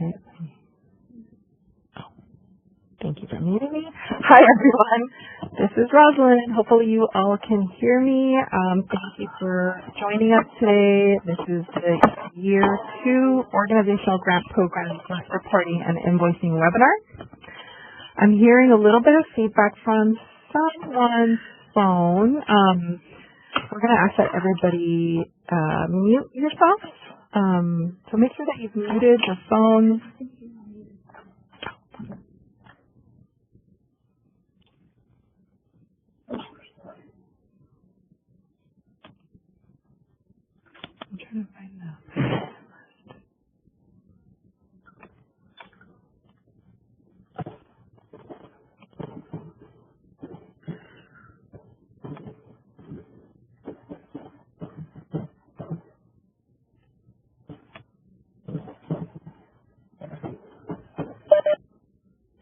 Okay. Thank you for muting me. Hi, everyone. This is Rosalind. Hopefully you all can hear me. Thank you for joining us today. This is the Year 2 Organizational Grant Program Grant Reporting and Invoicing webinar. I'm hearing a little bit of feedback from someone's phone. We're going to ask that everybody mute yourself. So make sure that you've muted your phone. I'm trying to find that.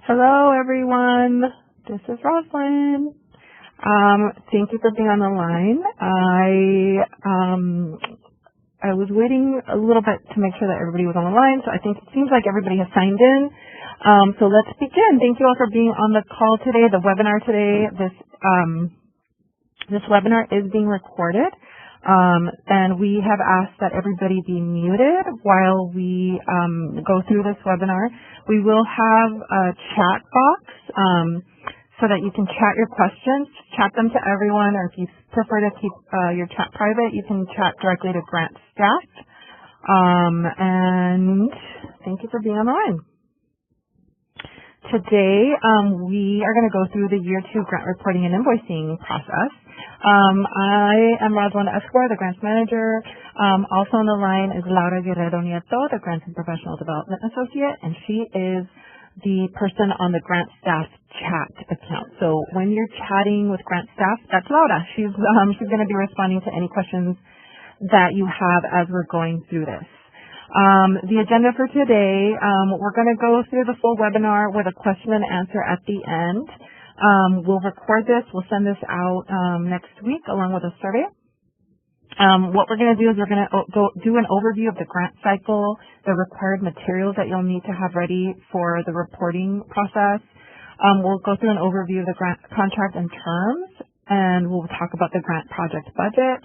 Hello, everyone. This is Rosalind. Thank you for being on the line. I was waiting a little bit to make sure that everybody was on the line, so I think it seems like everybody has signed in. So let's begin. Thank you all for being on the call today, the webinar today. This webinar is being recorded, and we have asked that everybody be muted while we go through this webinar. We will have a chat box so that you can chat your questions, chat them to everyone, or if you prefer to keep your chat private, you can chat directly to grant staff. And thank you for being on the line. Today, we are going to go through the Year 2 Grant Reporting and Invoicing process. I am Rosalind Escobar, the Grants Manager. Also on the line is Laura Guerrero Nieto, the Grants and Professional Development Associate, and she is the person on the grant staff chat account. So when you're chatting with grant staff, that's Laura. She's going to be responding to any questions that you have as we're going through this. The agenda for today, we're going to go through the full webinar with a question and answer at the end. We'll record this. We'll send this out next week along with a survey. What we're going to do is we're going to do an overview of the grant cycle, the required materials that you'll need to have ready for the reporting process. We'll go through an overview of the grant contract and terms, and we'll talk about the grant project budget.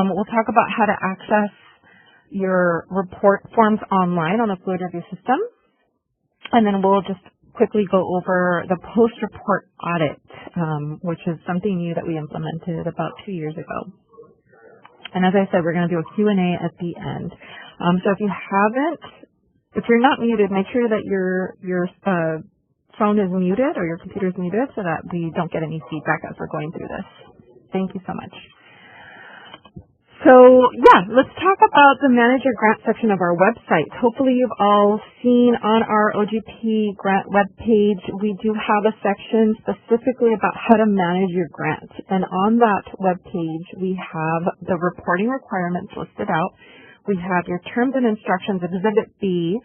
We'll talk about how to access your report forms online on the Fluid Review system, and then we'll just quickly go over the post-report audit, which is something new that we implemented about 2 years ago. And as I said, we're going to do a Q&A at the end. So if you're not muted, make sure that your phone is muted or your computer is muted so that we don't get any feedback as we're going through this. Thank you so much. So yeah, let's talk about the Manage Your Grant section of our website. Hopefully you've all seen on our OGP grant webpage, we do have a section specifically about how to manage your grant. And on that webpage, we have the reporting requirements listed out. We have your terms and instructions, Exhibit B,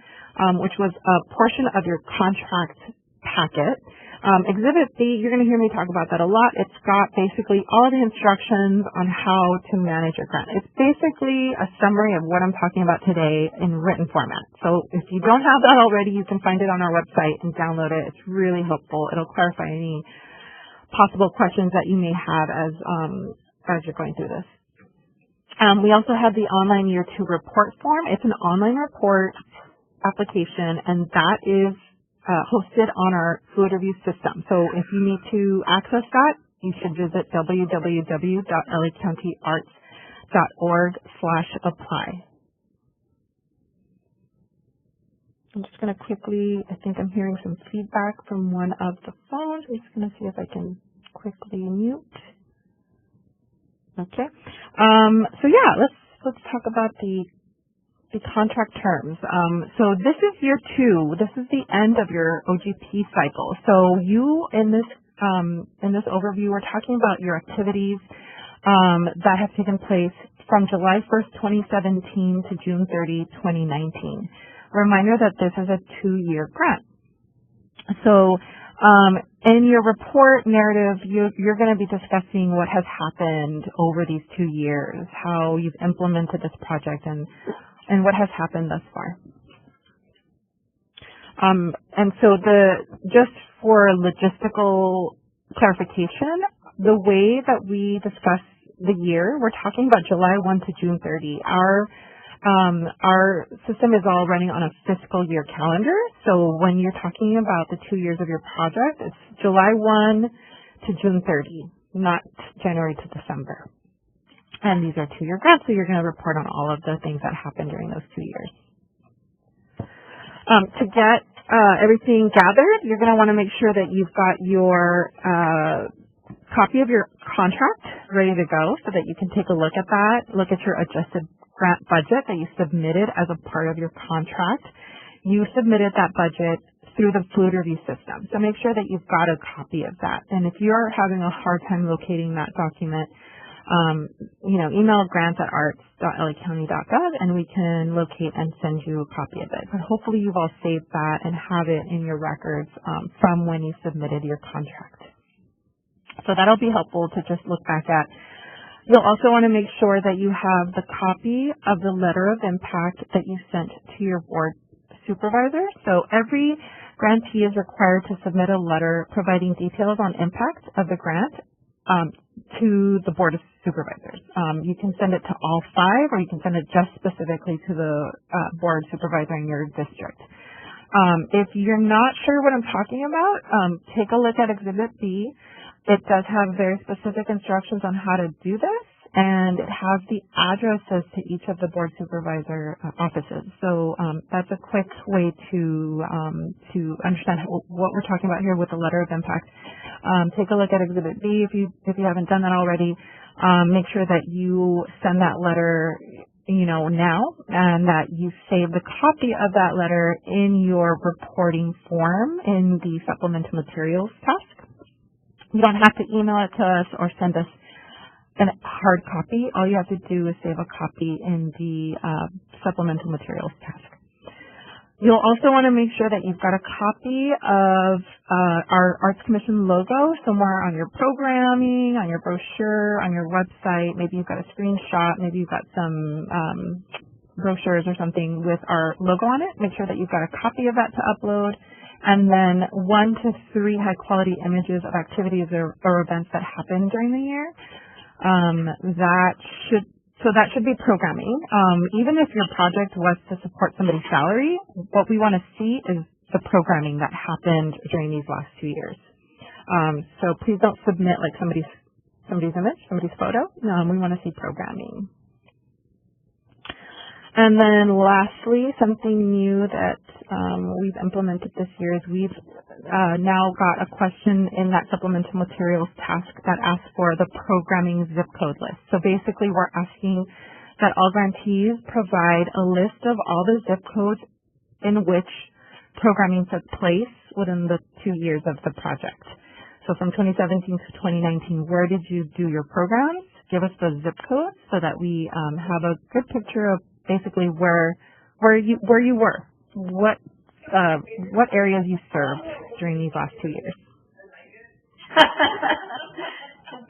which was a portion of your contract packet. Exhibit B, you're going to hear me talk about that a lot. It's got basically all the instructions on how to manage your grant. It's basically a summary of what I'm talking about today in written format. So if you don't have that already, you can find it on our website and download it. It's really helpful. It'll clarify any possible questions that you may have as you're going through this. We also have the online Year 2 report form. It's an online report application, and that is hosted on our Fluid Review system. So if you need to access that, you should visit www.lacountyarts.org/apply. I'm just going to quickly, I think I'm hearing some feedback from one of the phones. I'm just going to see if I can quickly mute. Okay. So yeah, let's talk about the contract terms. So this is Year 2. This is the end of your OGP cycle. So you in this overview, we're talking about your activities that have taken place from July 1st, 2017 to June 30, 2019. Reminder that this is a 2-year grant. So in your report narrative, you're going to be discussing what has happened over these 2 years, how you've implemented this project, and what has happened thus far. And so just for logistical clarification, the way that we discuss the year, we're talking about July 1 to June 30. Our system is all running on a fiscal year calendar. So when you're talking about the 2 years of your project, it's July 1 to June 30, not January to December. And these are 2-year grants, so you're going to report on all of the things that happened during those 2 years. To get everything gathered, you're going to want to make sure that you've got your copy of your contract ready to go so that you can take a look at that, look at your adjusted grant budget that you submitted as a part of your contract. You submitted that budget through the fluid review system. So make sure that you've got a copy of that. And if you're having a hard time locating that document, email grants@arts.lacounty.gov and we can locate and send you a copy of it. But hopefully you've all saved that and have it in your records from when you submitted your contract. So that'll be helpful to just look back at. You'll also want to make sure that you have the copy of the letter of impact that you sent to your board supervisor. So every grantee is required to submit a letter providing details on impact of the grant to the Board of Supervisors. You can send it to all 5, or you can send it just specifically to the board supervisor in your district. If you're not sure what I'm talking about, take a look at Exhibit B. It does have very specific instructions on how to do this, and it has the addresses to each of the board supervisor offices. So that's a quick way to understand what we're talking about here with the letter of impact. Take a look at Exhibit B if you haven't done that already. Make sure that you send that letter now, and that you save the copy of that letter in your reporting form in the Supplemental Materials task. You don't have to email it to us or send us a hard copy. All you have to do is save a copy in the Supplemental Materials task. You'll also want to make sure that you've got a copy of our Arts Commission logo somewhere on your programming, on your brochure, on your website. Maybe you've got a screenshot. Maybe you've got some brochures or something with our logo on it. Make sure that you've got a copy of that to upload. And then 1 to 3 high-quality images of activities or events that happen during the year. That should be programming. Even if your project was to support somebody's salary, what we want to see is the programming that happened during these last 2 years. So please don't submit like somebody's image, somebody's photo. We want to see programming. And then lastly, something new that we've implemented this year is we've now got a question in that Supplemental Materials task that asks for the programming zip code list. So basically we're asking that all grantees provide a list of all the zip codes in which programming took place within the 2 years of the project. So from 2017 to 2019, where did you do your programs? Give us the zip codes so that we have a good picture of basically where you were, what areas you served during these last 2 years.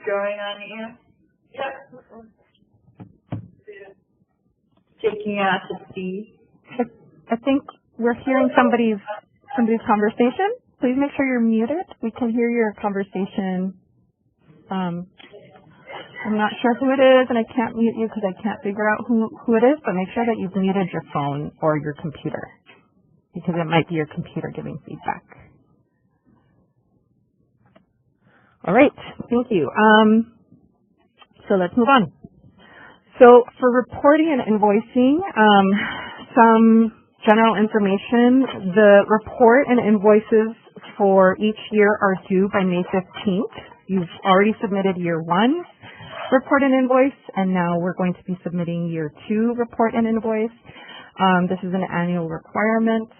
Drawing on you. Yep. Taking out to see. I think we're hearing somebody's conversation. Please make sure you're muted. We can hear your conversation. I'm not sure who it is, and I can't mute you because I can't figure out who it is, but make sure that you've muted your phone or your computer, because it might be your computer giving feedback. All right, thank you. So let's move on. So for reporting and invoicing, some general information. The report and invoices for each year are due by May 15th. You've already submitted year 1 report and invoice, and now we're going to be submitting year 2 report and invoice. This is an annual requirement.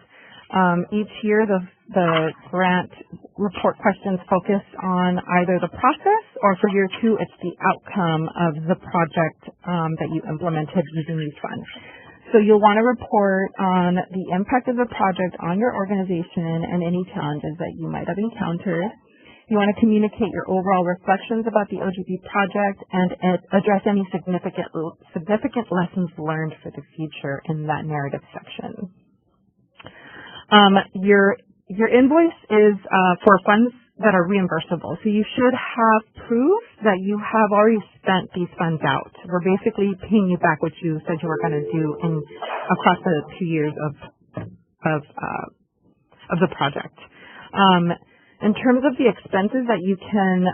Each year the grant report questions focus on either the process, or for year 2 it's the outcome of the project that you implemented using these funds. So you'll want to report on the impact of the project on your organization and any challenges that you might have encountered. You want to communicate your overall reflections about the OGP project and address any significant lessons learned for the future in that narrative section. Your invoice is for funds that are reimbursable. So you should have proof that you have already spent these funds out. We're basically paying you back what you said you were going to do across the 2 years of the project. In terms of the expenses that you can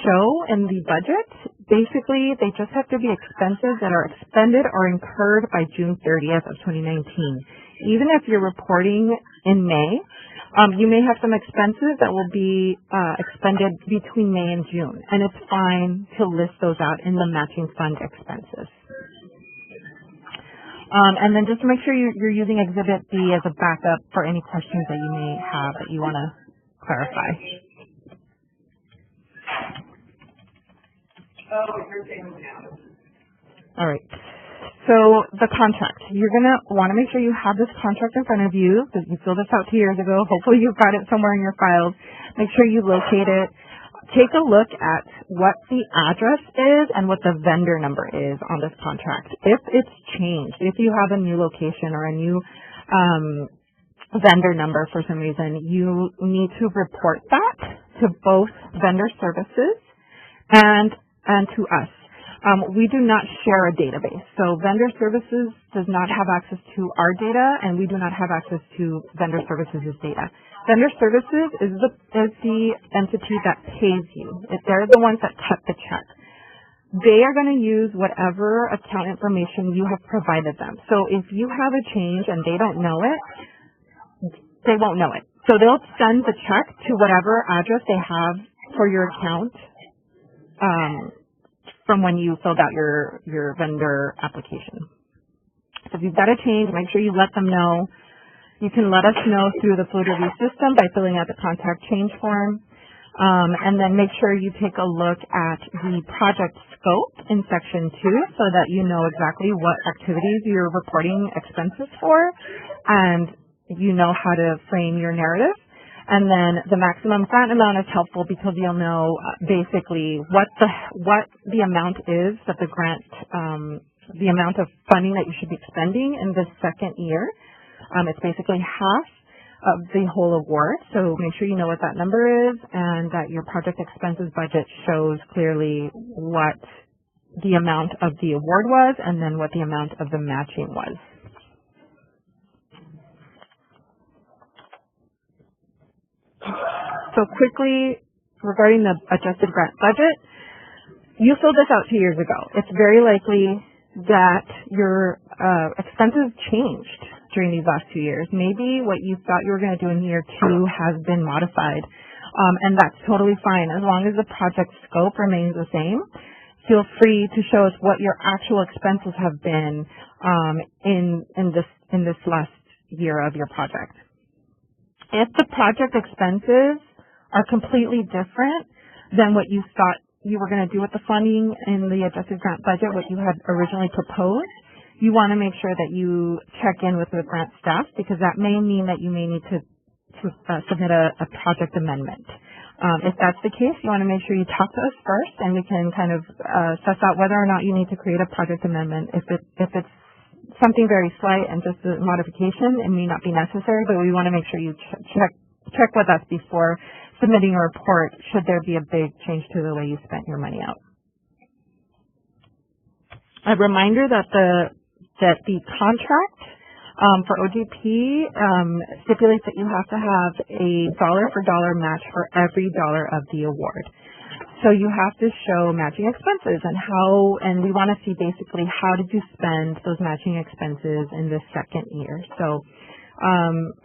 show in the budget, basically they just have to be expenses that are expended or incurred by June 30th of 2019. Even if you're reporting in May, you may have some expenses that will be expended between May and June, and it's fine to list those out in the matching fund expenses. And then just to make sure you're using Exhibit B as a backup for any questions that you may have that you want to clarify. All right. So the contract, you're going to want to make sure you have this contract in front of you, because you filled this out 2 years ago. Hopefully you've got it somewhere in your files. Make sure you locate it. Take a look at what the address is and what the vendor number is on this contract. If it's changed, if you have a new location or a new vendor number for some reason, you need to report that to both vendor services and to us. We do not share a database. So vendor services does not have access to our data, and we do not have access to vendor services' data. Vendor services is the entity that pays you. They're the ones that cut the check. They are going to use whatever account information you have provided them. So if you have a change and they don't know it, they won't know it. So they'll send the check to whatever address they have for your account from when you filled out your vendor application. So if you've got a change, make sure you let them know. You can let us know through the Fluid Review system by filling out the contact change form. And then make sure you take a look at the project scope in Section 2 so that you know exactly what activities you're reporting expenses for, and you know how to frame your narrative. And then the maximum grant amount is helpful because you'll know basically what the amount is that the grant, the amount of funding that you should be spending in the second year. It's basically half of the whole award. So make sure you know what that number is and that your project expenses budget shows clearly what the amount of the award was and then what the amount of the matching was. So quickly, regarding the adjusted grant budget, you filled this out 2 years ago. It's very likely that your expenses changed during these last 2 years. Maybe what you thought you were going to do in year 2 has been modified, and that's totally fine. As long as the project scope remains the same, feel free to show us what your actual expenses have been in this last year of your project. If the project expenses are completely different than what you thought you were going to do with the funding in the adjusted grant budget, what you had originally proposed, you want to make sure that you check in with the grant staff, because that may mean that you may need to submit a project amendment. If that's the case, you want to make sure you talk to us first, and we can kind of suss out whether or not you need to create a project amendment. If it's something very slight and just a modification, it may not be necessary, but we want to make sure you check with us before submitting a report should there be a big change to the way you spent your money out. A reminder that the contract for OGP stipulates that you have to have a dollar for dollar match for every dollar of the award. So you have to show matching expenses and we want to see basically how did you spend those matching expenses in the second year. So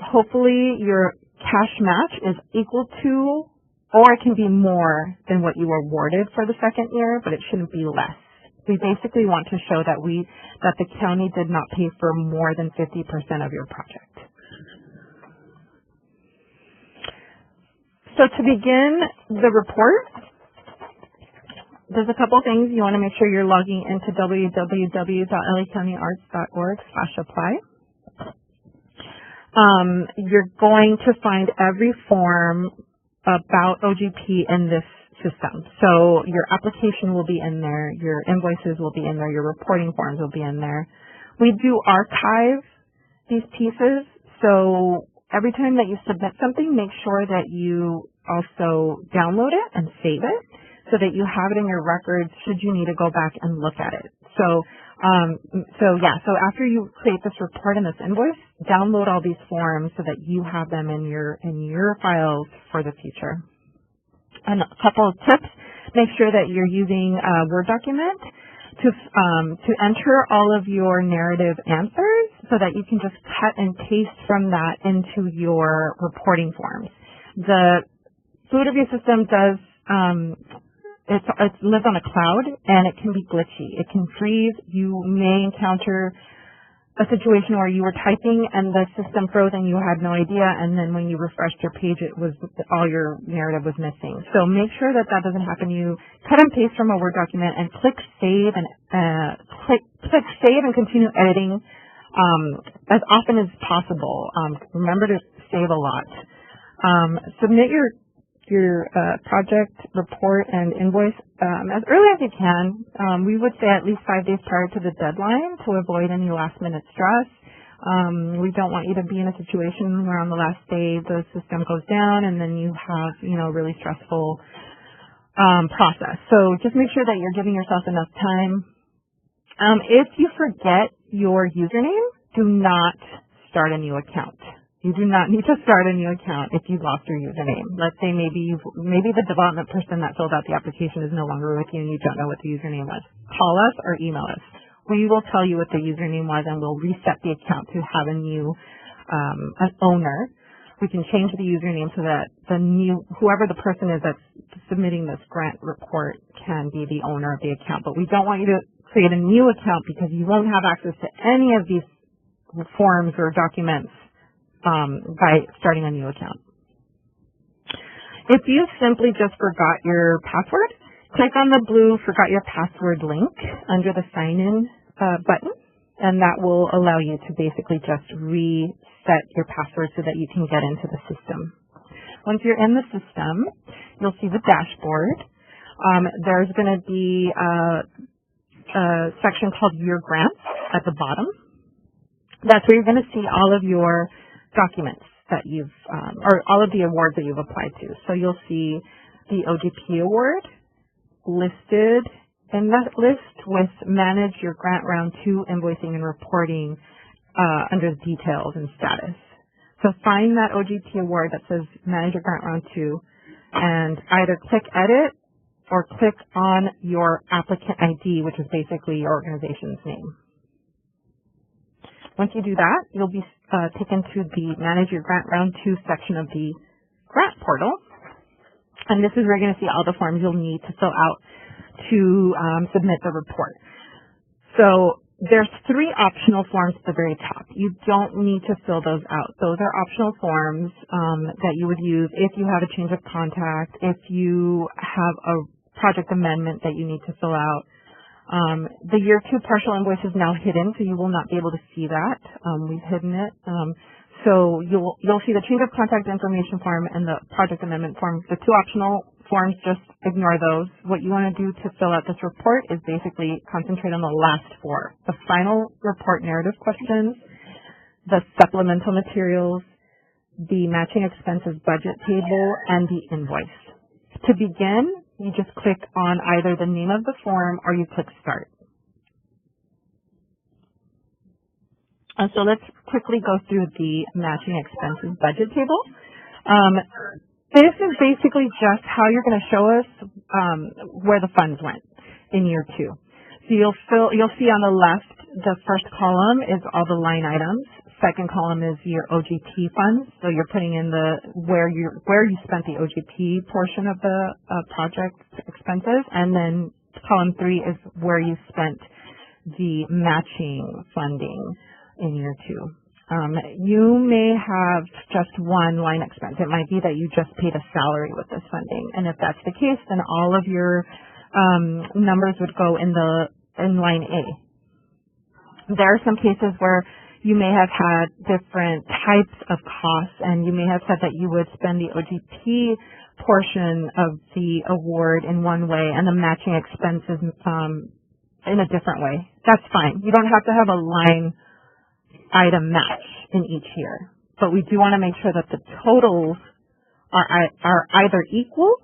hopefully your cash match is equal to, or it can be more than what you were awarded for the second year, but it shouldn't be less. We basically want to show that the county did not pay for more than 50% of your project. So to begin the report, there's a couple things. You want to make sure you're logging into www.lacountyarts.org/apply. You're going to find every form about OGP in this system. So your application will be in there, your invoices will be in there, your reporting forms will be in there. We do archive these pieces, so every time that you submit something, make sure that you also download it and save it so that you have it in your records should you need to go back and look at it. So after you create this report and this invoice, download all these forms so that you have them in your files for the future. And a couple of tips: make sure that you're using a Word document to enter all of your narrative answers so that you can just cut and paste from that into your reporting forms. The food review system does it lives on a cloud, and it can be glitchy. It can freeze. You may encounter a situation where you were typing and the system froze and you had no idea, and then when you refreshed your page, it was all your narrative was missing. So make sure that doesn't happen. You cut and paste from a Word document and click save and click save and continue editing as often as possible. Remember to save a lot. Submit your project report and invoice as early as you can. We would say at least 5 days prior to the deadline to avoid any last-minute stress. We don't want you to be in a situation where on the last day the system goes down and then you have, a really stressful process. So just make sure that you're giving yourself enough time. If you forget your username, do not start a new account. You do not need to start a new account if you lost your username. Let's say maybe the development person that filled out the application is no longer with you and you don't know what the username was. Call us or email us. We will tell you what the username was and we'll reset the account to have a new an owner. We can change the username so that whoever the person is that's submitting this grant report can be the owner of the account. But we don't want you to create a new account because you won't have access to any of these forms or documents by starting a new account. If you simply just forgot your password, click on the blue Forgot Your Password link under the Sign In button, and that will allow you to basically just reset your password so that you can get into the system. Once you're in the system, you'll see the dashboard. There's going to be a section called Your Grants at the bottom. That's where you're going to see all of your documents that you've, or all of the awards that you've applied to. So you'll see the OGP award listed in that list with Manage Your Grant Round 2 Invoicing and Reporting under Details and Status. So find that OGP award that says Manage Your Grant Round 2 and either click Edit or click on your applicant ID, which is basically your organization's name. Once you do that, you'll be taken to the Manage Your Grant Round 2 section of the grant portal. And this is where you're going to see all the forms you'll need to fill out to submit the report. So there's 3 optional forms at the very top. You don't need to fill those out. Those are optional forms that you would use if you have a change of contact, if you have a project amendment that you need to fill out. The year 2 partial invoice is now hidden, so you will not be able to see that. We've hidden it. So you'll see the change of contact information form and the project amendment form. The 2 optional forms, just ignore those. What you want to do to fill out this report is basically concentrate on the last 4. The final report narrative questions, the supplemental materials, the matching expenses budget table, and the invoice. To begin, you just click on either the name of the form or you click Start. So let's quickly go through the matching expenses budget table. This is basically just how you're going to show us where the funds went in year 2. So you'll see on the left, the first column is all the line items. Second column is your OGP funds. So you're putting in where you spent the OGP portion of the project expenses, and then column 3 is where you spent the matching funding in year 2. You may have just one line expense. It might be that you just paid a salary with this funding, and if that's the case, then all of your numbers would go in line A. There are some cases where you may have had different types of costs, and you may have said that you would spend the OGP portion of the award in one way and the matching expenses in a different way. That's fine. You don't have to have a line item match in each year. but we do want to make sure that the totals are either equal.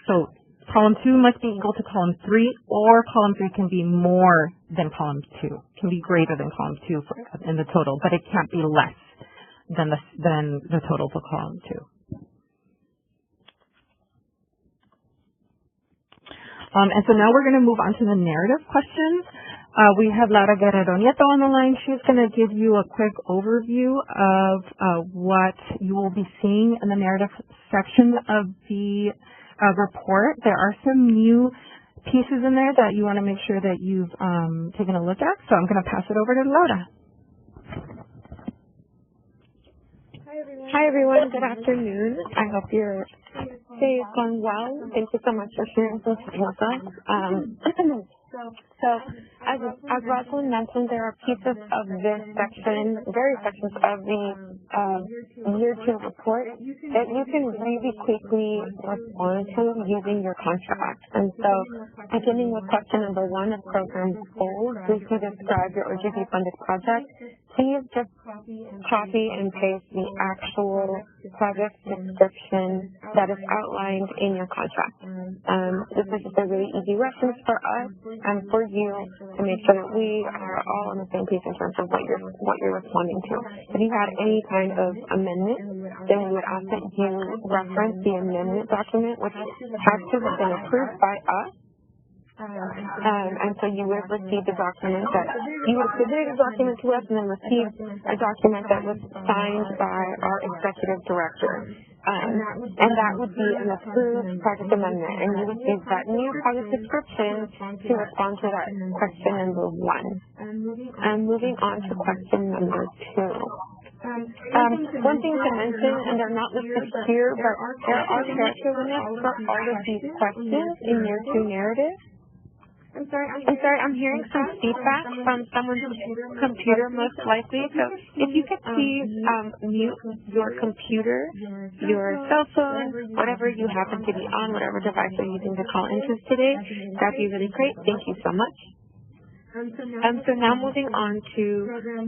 So column 2 must be equal to column 3, or column 3 can be more than column 2, can be greater than column 2 in the total, but it can't be less than the total for column 2. And so now we're going to move on to the narrative questions. We have Laura Guerrero Nieto on the line. She's going to give you a quick overview of what you will be seeing in the narrative section of the report. There are some new pieces in there that you want to make sure that you've taken a look at. So I'm going to pass it over to Laura. Hi everyone, good afternoon. I hope your day is going well. Thank you so much for sharing this with us. So, as Rosalind mentioned, there are pieces of this section, various sections of the Year 2 report that you can really quickly respond to using your contract. And so, beginning with question number 1 of program goals, briefly describe your OGP funded project. Please just copy and paste the actual project description that is outlined in your contract. This is just a really easy reference for us and for you to make sure that we are all on the same page in terms of what you're responding to. If you had any kind of amendment, then we would ask that you reference the amendment document, which has to have been approved by us. And so you would receive the document that you would submit a document to us and then receive a document that was signed by our executive director. And that would be an approved project amendment. And you would use that new project description to respond to that question number 1. And moving on to question number 2. One thing to mention, and they're not listed here, but there are character limits for all of these questions in Year 2 narrative. I'm sorry, I'm hearing some feedback from someone's computer most likely. So if you could please mute your computer, your cell phone, whatever you happen to be on, whatever device you're using to call into today, that'd be really great. Thank you so much. So now moving on to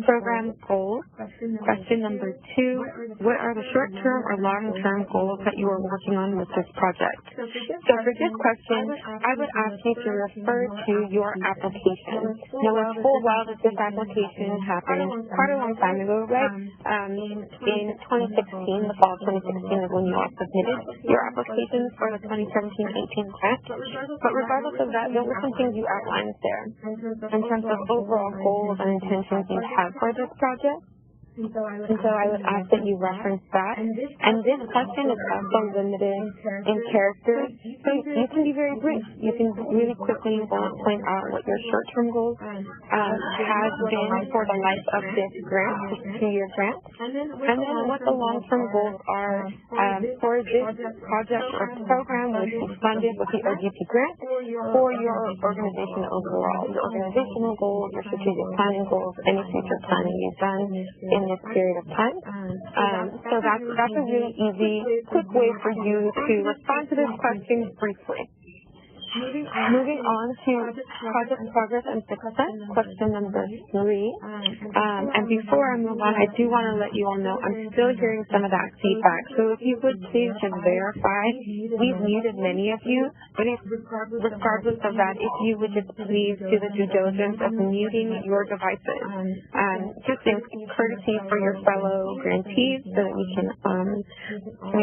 program goals. Question number 2, what are the short-term or long-term goals that you are working on with this project? So for this question, I would ask you to refer to your application. Now, it's full well that this application happened quite a long time ago, right? In 2016, the fall of 2016 is when you all submitted your applications for the 2017-18 grant. But regardless of that, there were some things you outlined there in terms of overall goals and intentions you have for this project. And so I would ask that you reference that. And this question is also limited in characters. So you can be very brief. You can really quickly bullet point out what your short-term goals has been for the life of this grant, this 2-year grant. And then what the long-term goals are for this project or program which is funded with the OGP grant for your organization overall. Your organizational goals, your strategic planning goals, any future planning you've done in this period of time. So that's a really easy, quick way for you to respond to this question briefly. Moving on to project progress and success, question number 3. And before I move on, I do want to let you all know I'm still hearing some of that feedback. So if you would please just verify, we've muted many of you, but regardless of that, if you would just please do the due diligence of muting your devices, just in courtesy for your fellow grantees so that we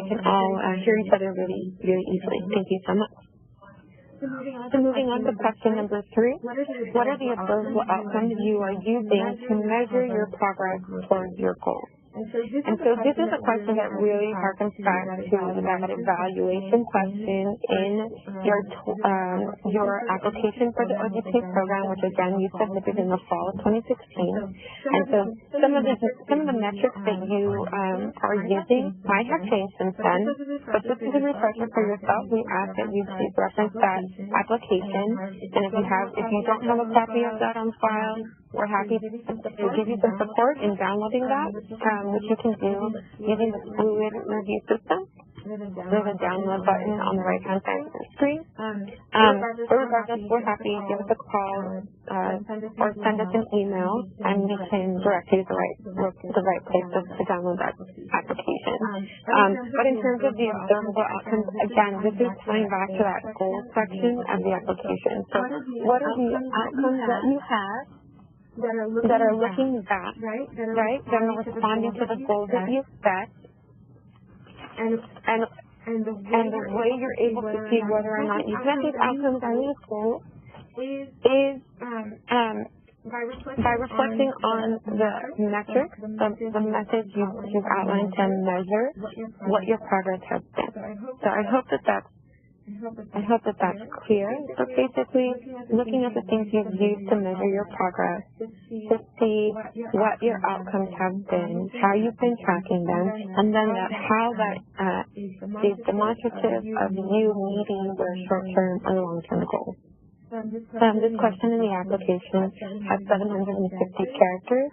can all hear each other really, really easily. Thank you so much. So moving on to question number 3, what are the observable outcomes you are using to measure your progress towards your goals? And so this is a question that really harkens back to that evaluation question in your application for the OGP program, which again you submitted in the fall of 2016. And so some of the metrics that you are using might have changed since then, but just as a refresher for yourself, we ask that you please reference that application. And if you don't have a copy of that on file, we're happy to give you some support in downloading that, which you can do using the Fluid Review system. There's a download button on the right-hand side of the screen. But regardless, we're happy. Give us a call or send us an email, and we can direct you to the right place to download that application. But in terms of the observable outcomes, again, this is tying back to that goals section of the application. So what are the outcomes that you have that are looking back, right? That are responding to the goals that you set, and the way you're able to see whether or not you've met these outcomes and these goals is by reflecting on the metrics, the methods you've outlined to measure what your progress has been. So I hope that that's clear. So basically, looking at the things you've used to measure your progress, to see what your outcomes have been, how you've been tracking them, and then how that is demonstrative of you meeting your short-term or long-term goals. This question in the application has 760 characters,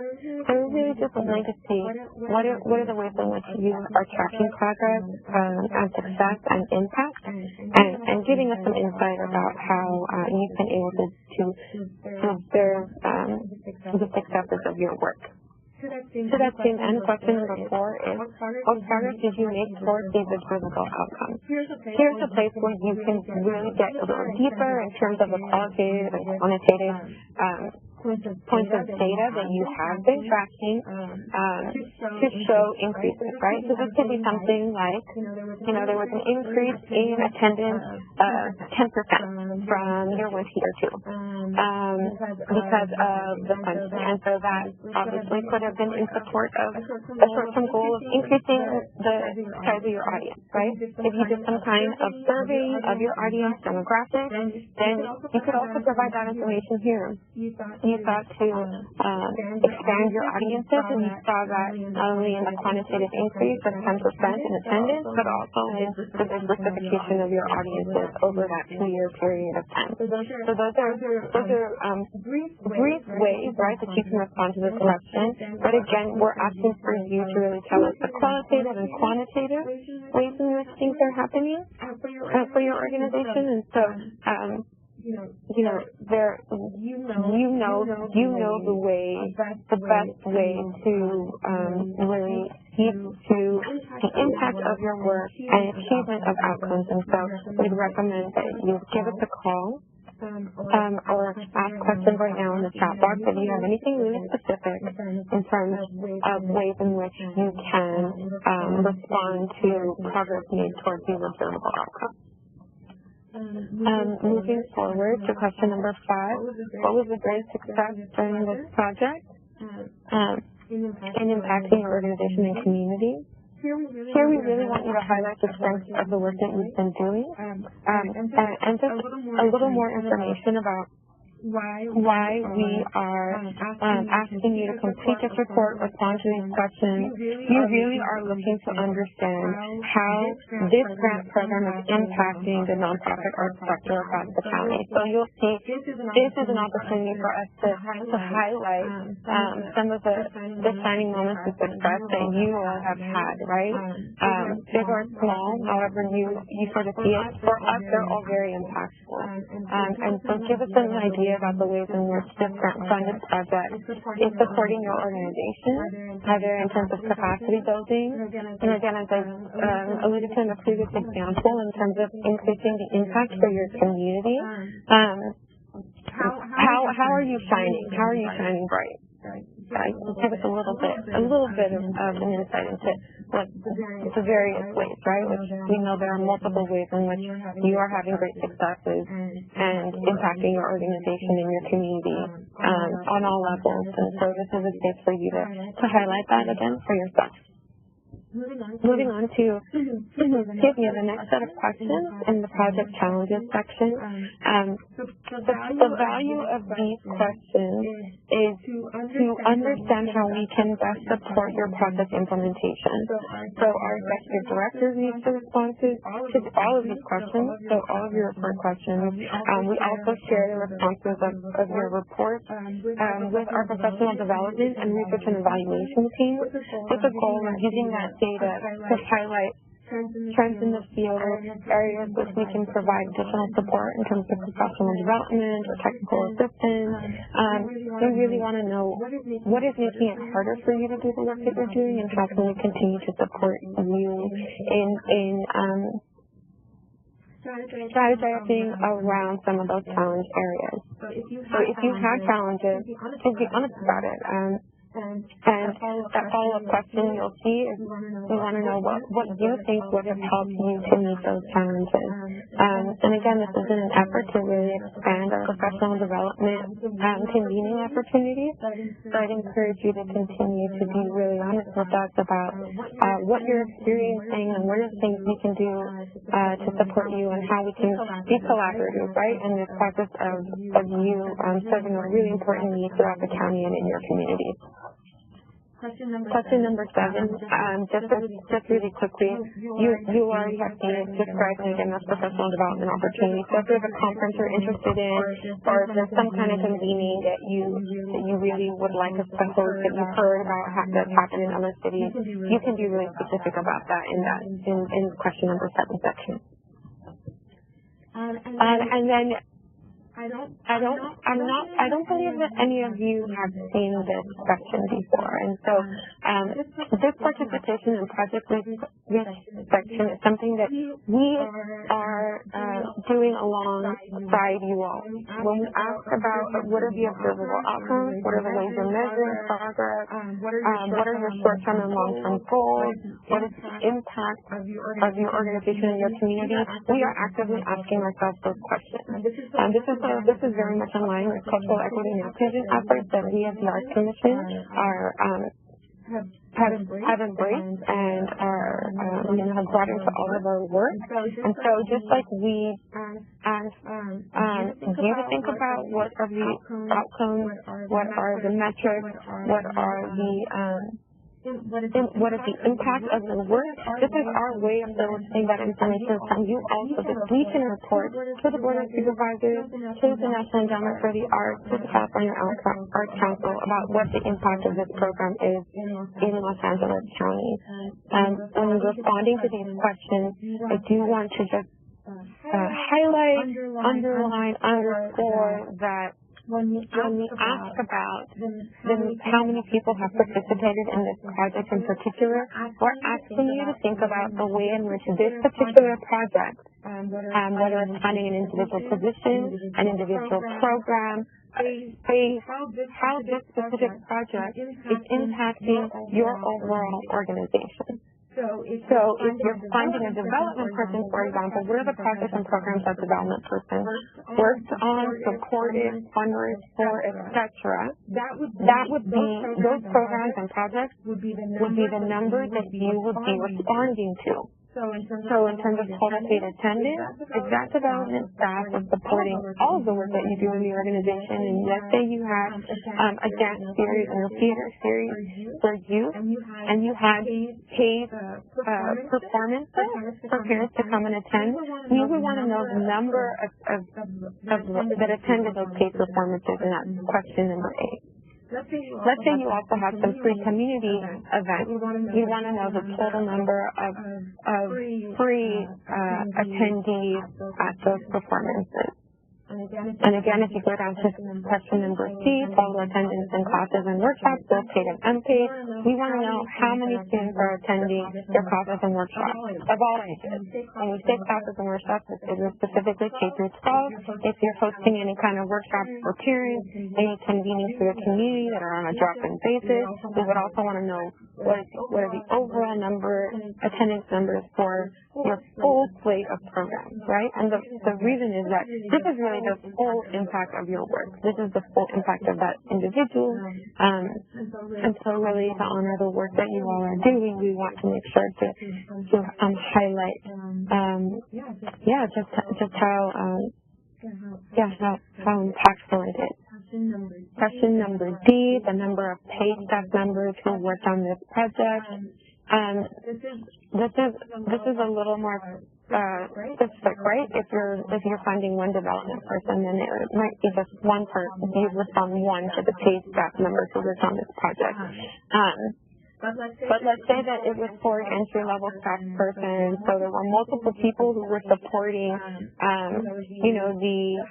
so we're really just wanting to see what are the ways in which you are tracking progress and success and impact, and giving us some insight about how you've been able to observe the successes of your work. To that same end, question number 4 is, what progress did you make towards these observable outcomes? Here's a place where you can really get a little deeper in terms of the qualitative and quantitative points of data that you have been tracking to show increases, right? So this could be something like, there was an increase in attendance of 10% from year 1 to year 2 because of the funding. And so that obviously could have been in support of a short-term goal of increasing the size of your audience, right? If you did some kind of survey of your audience demographic, then you could also provide that information here. You thought to expand your audiences, and you saw that not only in the quantitative increase of 10% in attendance, but also in the diversification of your audiences over that 2-year period of time. So those are brief ways, right, that you can respond to this question. But again, we're asking for you to really tell us the qualitative and quantitative ways in which things are happening for your organization. And so you know the best way to really speak to the impact of your work and achievement of outcomes. And so we'd recommend that you give us a call or ask questions right now in the chat box if you have anything really specific in terms of ways in which you can respond to progress made towards these observable outcomes. Moving forward to question number 5, what was the greatest success during this project in impacting your organization and community? Here we really want you to highlight the strengths of the work that you've been doing and just a little more information about why we are asking you to complete this report, respond to these questions. You really are looking to understand how this grant program is impacting the nonprofit arts sector across the county. So you'll see this is an opportunity for us to highlight some of the shining moments of success that you all have had, right? Big or small, however you sort of see it. For us, they're all very impactful. And so give us an idea about the ways in which this grant-funded project is supporting your organization, either in terms of capacity building, and again, as I alluded to in the previous example, in terms of increasing the impact for your community. How are you shining? How are you shining bright? Give us a little bit of an insight into the various ways, right? Which we know there are multiple ways in which you are having great successes and impacting your organization and your community on all levels. And so this is a space for you to highlight that again for yourself. Moving on to the next set of questions in the project challenges section. The value of these questions is to understand how we can best support your project implementation. So our executive director needs to respond to all of these questions, so all of your report questions. We also share the responses of your report with our professional development and research and evaluation team with the goal of using that data to highlight strengths in the field, areas which we can provide additional support in terms of professional development or technical assistance. We really want to know what is making it harder for you to do the work that you're doing, and how can we continue to support you in strategizing around some of those challenge areas. So if you have challenges, just be honest about it. And that follow-up question you'll see is we want to know what you think would have helped you to meet those challenges. And again, this is in an effort to really expand our professional development convening opportunities. So I'd encourage you to continue to be really honest with us about what you're experiencing and what are the things we can do to support you, and how we can be collaborative, right, in this process of you serving a really important need throughout the county and in your community. Question number 7, just really quickly, you already have seen it described, and again, that's professional development opportunity. So if there's a conference you're interested in, or if there's some kind of convening that you really would like us to host, that you've heard about that's happened in other cities, you can be really specific about that in question number 7 section. And then I don't believe that any of you have seen this section before, and so this participation in project risk section is something that we are doing alongside you all. When we ask about what are the observable outcomes, what are the ways you're measuring progress, what are your short-term and long-term goals, what is the impact of your organization and your community, we are actively asking ourselves those questions. This is very much in line with cultural equity and inclusion efforts that we as the Arts Commission have embraced and have brought into all of our work. And so just like we ask you to think about what are the outcomes, what are the metrics, what is the impact of your work, this is our way of soliciting that information from you also, that we can report to the Board of Supervisors, to the National Endowment for the Arts, to the California Arts Council about what the impact of this program is in Los Angeles County. When responding to these questions, I do want to just highlight, underline, underscore that when we ask about how many people have participated in this project in particular, we're asking you to think about the way in which this particular project, whether it's finding an individual position, an individual program, how this specific project is impacting your overall organization. So if you're finding a development person, for example, what are the projects and programs that development person worked on, supported, fundraised for, etc.? That would be, those programs and projects would be the numbers that you would be responding to. So in terms of total paid attendance, if that development staff is supporting all of the work that you do in the organization, and let's say you had a dance series and a theater series for youth, and you had paid performances for parents to come and attend, we would want to know the number that attended those paid performances, and that's question number 8. Let's say you also have some free community events. You want to know the total number of free attendees at those performances. And again, if you go down to question number C, total attendance in classes and workshops, both paid and unpaid, we want to know how many students are attending your classes and workshops of all ages. When we say classes and workshops, it is specifically K through 12. If you're hosting any kind of workshops for parents, any convenings for the community that are on a drop-in basis, we would also want to know what are the overall attendance numbers for your full slate of programs, right? And the reason is that this is really the full impact of your work. This is the full impact of that individual. And so really to honor the work that you all are doing, we want to make sure to highlight just how impactful it is. Question number D, the number of paid staff members who worked on this project. This is a little more specific, right? If you're finding one development person, then it might be just one person. You respond one to the paid staff members who worked on this project. But let's say that it was for an entry-level staff person, so there were multiple people who were supporting, the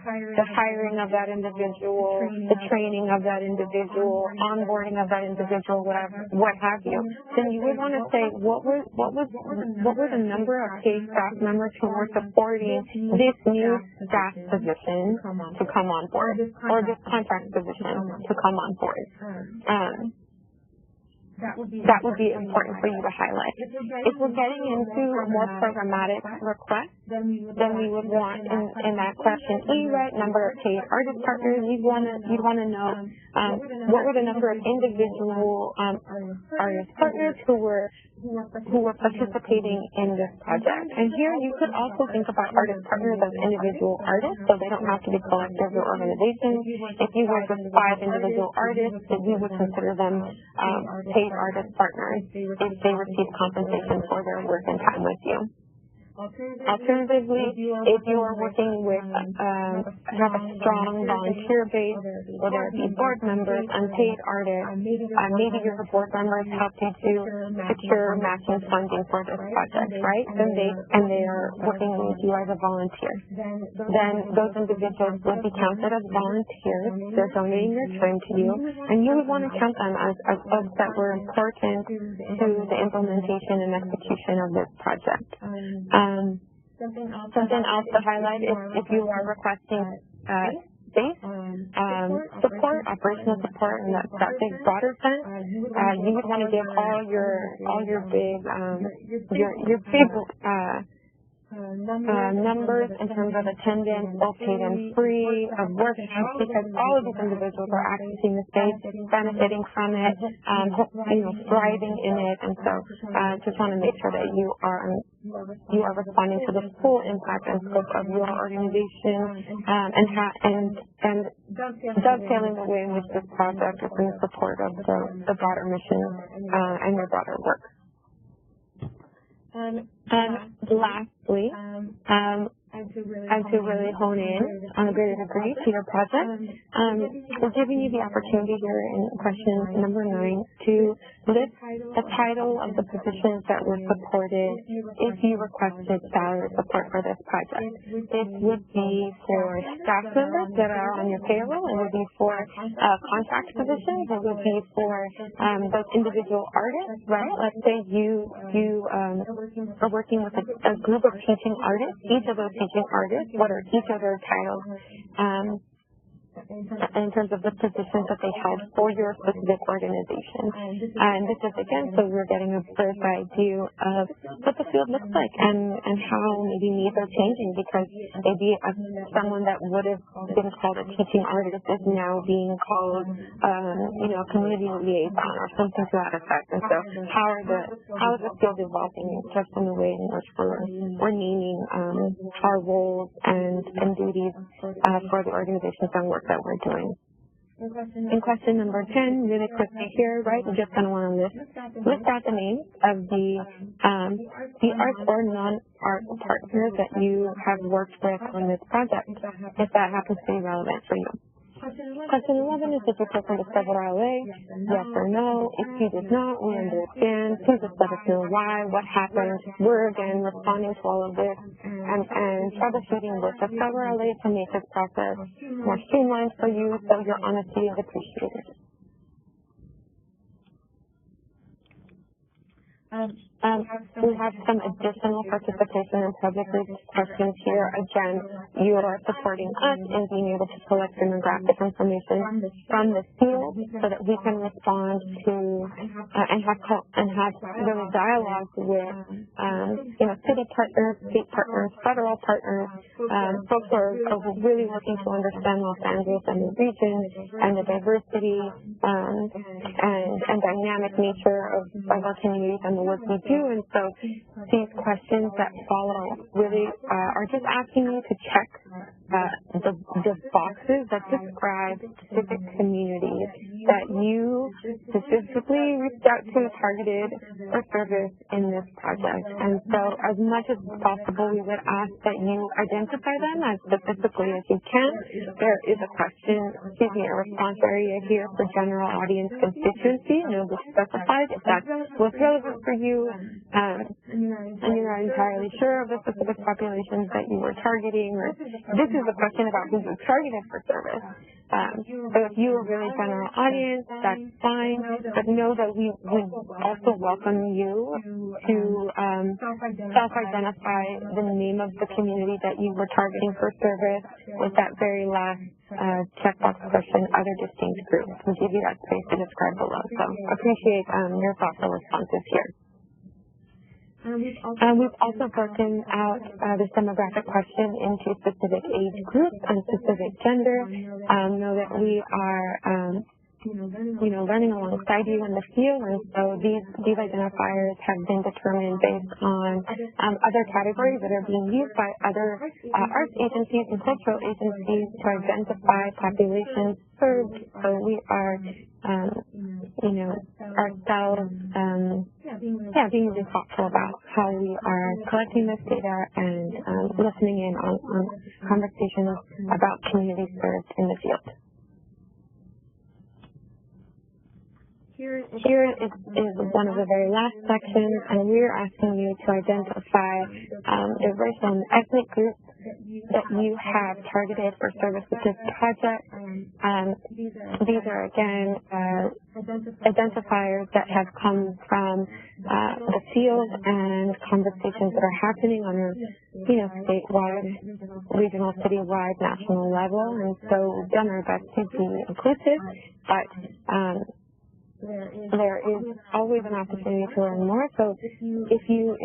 hiring of that individual, the training of that individual, onboarding of that individual, what have you. Then you would want to say what were the number of paid staff members who were supporting this new staff position to come on board, or this contract position to come on board. That would be important for you to highlight. If we're getting into a more programmatic request, then we would want in that question E, right, number of paid artist partners. You'd want to know what were the number of individual artist partners who were participating in this project. And here you could also think about artist partners as individual artists, so they don't have to be collectives or organizations. If you work with 5 individual artists, then we would consider them paid artist partners if they receive compensation for their work and time with you. Alternatively, if you are working with have a strong volunteer base, whether it be board members, unpaid artists, maybe your board members help you to secure matching funding for this project, right? And they are working with you as a volunteer. Then those individuals would be counted as volunteers. They're donating their time to you, and you would want to count them as folks that were important to the implementation and execution of this project. Something else to highlight is if you are requesting space, support, operational support, and that big broader sense, you would want to give all your big numbers in terms of attendance, both paid and free, of workshops, because all of these individuals are accessing the space, benefiting from it, thriving in it, and so just want to make sure that you are responding to the full impact and scope of your organization, and dovetailing the way in which this project is in support of the broader mission and your broader work. And lastly, and to really hone in on a greater degree to your project, we're giving you the opportunity here in question number 9 to list the title of the positions that were supported if you requested salary support for this project. This would be for staff members that are on your payroll. It would be for contract positions. It would be for those individual artists, right? Let's say you are working with a group of teaching artists. Each of those teaching artists, what are each of their titles in terms of the positions that they held for your specific organization. And this is, again, so we're getting a first idea of what the field looks like and how maybe needs are changing, because maybe someone that would have been called a teaching artist is now being called, community liaison or something to that effect. And so how is the field evolving just in the way in which we're naming our roles and duties for the organizations and work that we're doing. In question number 10, really quickly here, right, we're just going to want to list out the names of the art or non-art partners that you have worked with on this project, if that happens to be relevant for you. Question 11 is, did you click on Discover LA? Yes or no? If you did not, we understand. Please just let us know why, what happened. We're, again, responding to all of this and troubleshooting with Discover LA to make this process more streamlined for you, so your honesty is appreciated. We have some additional participation and public questions here. Again, you are supporting us in being able to collect demographic information from the field so that we can respond to and have really dialogues with city partners, state partners, federal partners, folks who are really working to understand Los Angeles and the region and the diversity and dynamic nature of our communities and the work we to. And so these questions that follow really are just asking you to check the boxes that describe specific communities that you specifically reached out to and targeted for service in this project. And so as much as possible, we would ask that you identify them as specifically as you can. There is a a response area here for general audience constituency, and it will be specified if that was relevant for you, and you're not entirely sure of the specific populations that you were targeting, or this is a question about who you targeted for service. So if you are really general audience, that's fine, but know that we would also welcome you to self-identify the name of the community that you were targeting for service with that very last checkbox question, other distinct groups. We'll give you that space to describe below. So appreciate your thoughtful responses here. We've also broken out this demographic question into specific age groups and specific gender. Know that we are learning alongside you in the field, and so these identifiers have been determined based on other categories that are being used by other arts agencies and cultural agencies to identify populations served. So we are, ourselves, being really thoughtful about how we are collecting this data and listening in on conversations about communities served in the field. Here is one of the very last sections, and we're asking you to identify the racial and ethnic groups that you have targeted for service with this project. These are, again, identifiers that have come from the field and conversations that are happening on a statewide, regional, citywide, national level. And so we've done our best to be inclusive, but there is always an opportunity to learn more. So if you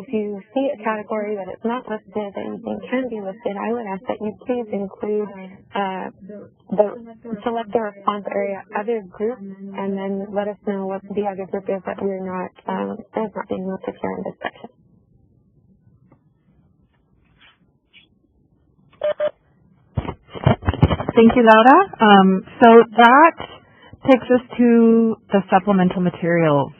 see a category that is not listed that you think can be listed, I would ask that you please include select the response area other group, and then let us know what the other group is that we're not being listed here in this section. Thank you, Laura. So that takes us to the supplemental materials.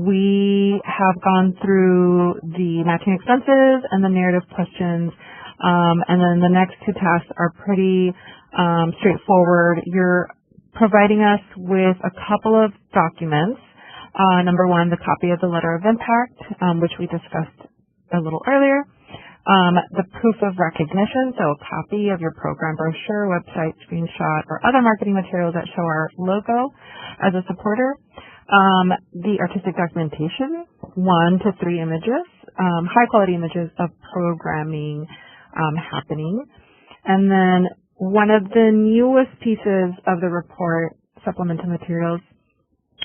We have gone through the matching expenses and the narrative questions, and then the next two tasks are pretty straightforward. You're providing us with a couple of documents. Number one, the copy of the letter of impact, which we discussed a little earlier. The proof of recognition, so a copy of your program brochure, website, screenshot, or other marketing materials that show our logo as a supporter. The artistic documentation, 1 to 3 images, high-quality images of programming happening. And then one of the newest pieces of the report, supplemental materials,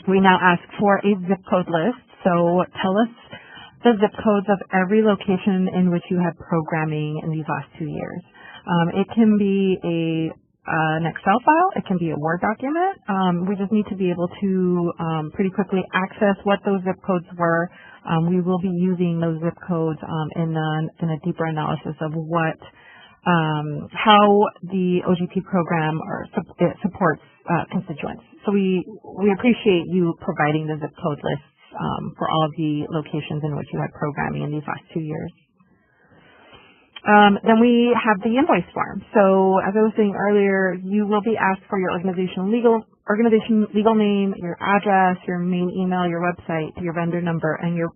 we now ask for a zip code list. So tell us the zip codes of every location in which you had programming in these last 2 years. It can be an Excel file. It can be a Word document. We just need to be able to pretty quickly access what those zip codes were. We will be using those zip codes in a deeper analysis of how the OGP program supports constituents. So we appreciate you providing the zip code lists for all of the locations in which you had programming in these last 2 years. Then we have the invoice form. So as I was saying earlier, you will be asked for your organization legal name, your address, your main email, your website, your vendor number, and your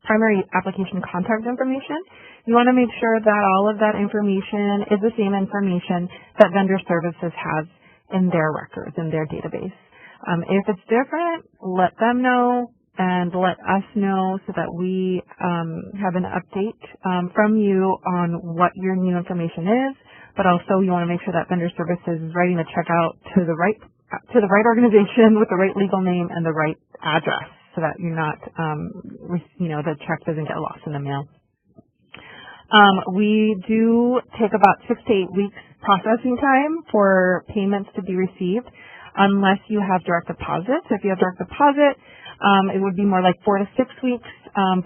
primary application contact information. You want to make sure that all of that information is the same information that vendor services has in their records, in their database. If it's different, let them know and let us know so that we have an update from you on what your new information is. But also, you want to make sure that vendor services is writing the check out to the right organization with the right legal name and the right address, so that you're not, the check doesn't get lost in the mail. We do take about 6 to 8 weeks processing time for payments to be received. unless you have direct deposit. So if you have direct deposit, it would be more like 4 to 6 weeks,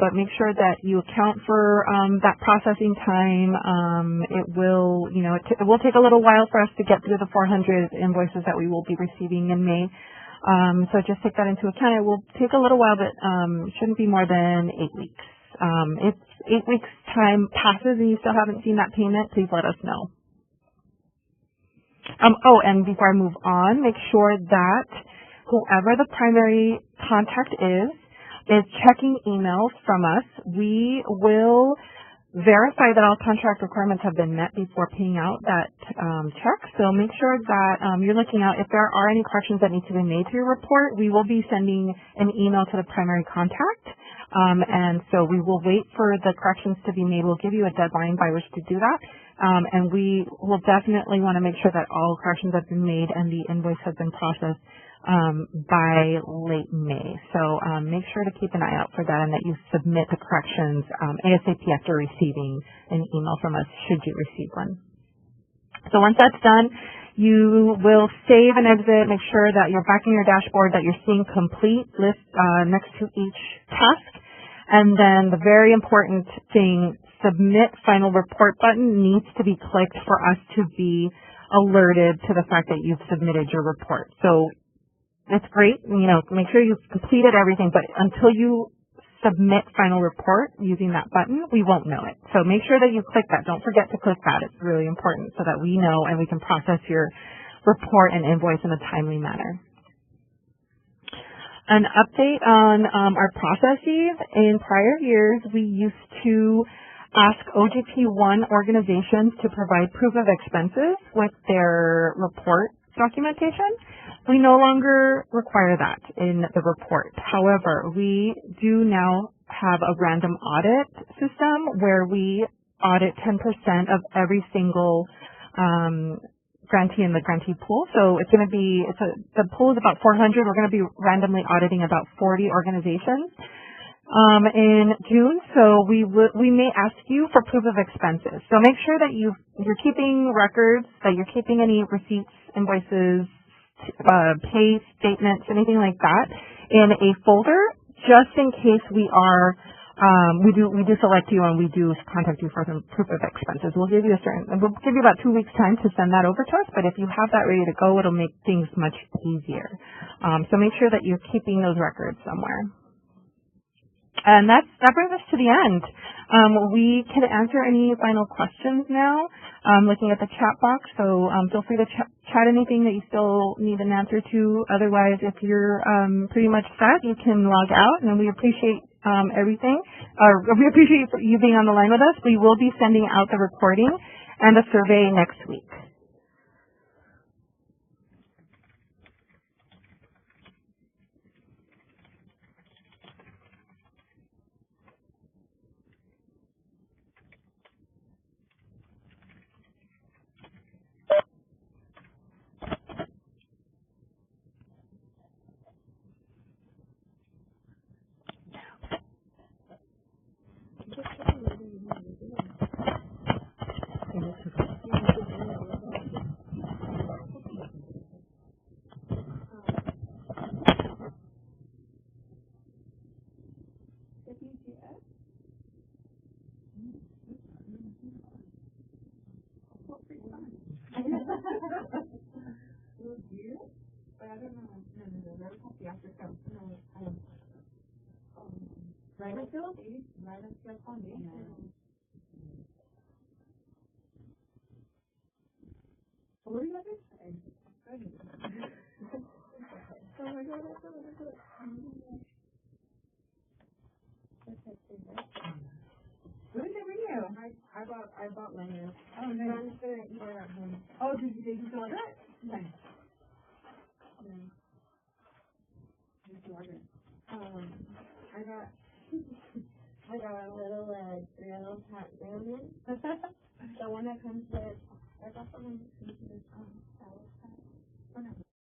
but make sure that you account for that processing time. It will, it will take a little while for us to get through the 400 invoices that we will be receiving in May. So just take that into account. It will take a little while, but shouldn't be more than 8 weeks. If 8 weeks time passes and you still haven't seen that payment, please let us know. And before I move on, make sure that whoever the primary contact is checking emails from us. We will verify that all contract requirements have been met before paying out that check. So make sure that you're looking out. If there are any corrections that need to be made to your report, we will be sending an email to the primary contact. And so we will wait for the corrections to be made. We'll give you a deadline by which to do that. And we will definitely want to make sure that all corrections have been made and the invoice has been processed by late May. So make sure to keep an eye out for that and that you submit the corrections ASAP after receiving an email from us, should you receive one. So once that's done, you will save and exit. Make sure that you're back in your dashboard, that you're seeing complete list next to each task. And then the very important thing, submit final report button needs to be clicked for us to be alerted to the fact that you've submitted your report. So it's great, make sure you've completed everything, but until you submit final report using that button, we won't know it. So make sure that you click that. Don't forget to click that. It's really important so that we know and we can process your report and invoice in a timely manner. An update on our processes. In prior years, we used to ask OGP1 organizations to provide proof of expenses with their report documentation. We no longer require that in the report. However, we do now have a random audit system where we audit 10% of every single grantee in the grantee pool. So it's going to be, the pool is about 400. We're going to be randomly auditing about 40 organizations in June. So we may ask you for proof of expenses. So make sure that you're keeping records, that you're keeping any receipts, invoices, pay statements, anything like that in a folder, just in case we do select you and we do contact you for some proof of expenses. We'll give you about 2 weeks time to send that over to us, but if you have that ready to go, it'll make things much easier. So make sure that you're keeping those records somewhere. And that brings us to the end. We can answer any final questions now, looking at the chat box. So feel free to chat anything that you still need an answer to. Otherwise, if you're pretty much set, you can log out. And we appreciate everything. We appreciate you being on the line with us. We will be sending out the recording and the survey next week. What did they bring you? I bought lemon. Oh, nice. Oh, did you order it? Nice. Did you order it? I got a little grill hot ramen. The one that comes with, I got the one that comes with salad. Oh, no.